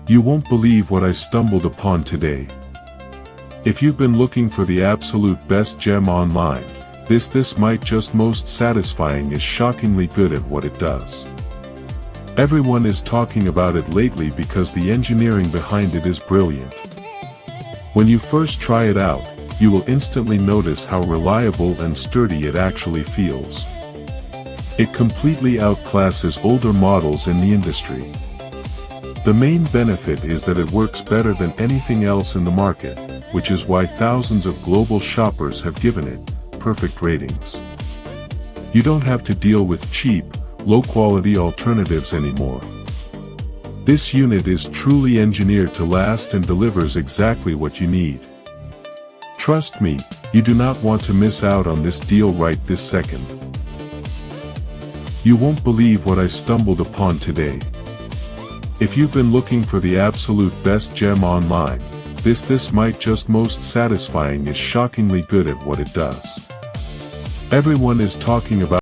You won't believe what I stumbled upon today. If you've been looking for the absolute best gem online, this might just most satisfying is shockingly good at what it does. Everyone is talking about it lately because the engineering behind it is brilliant. When you first try it out, you will instantly notice how reliable and sturdy it actually feels. It completely outclasses older models in the industry. The main benefit is that it works better than anything else in the market, which is why thousands of global shoppers have given it perfect ratings. You don't have to deal with cheap, low-quality alternatives anymore. This unit is truly engineered to last and delivers exactly what you need. Trust me, you do not want to miss out on this deal right this second. You won't believe what I stumbled upon today. If you've been looking for the absolute best gem online, this might just most satisfying is shockingly good at what it does. Everyone is talking about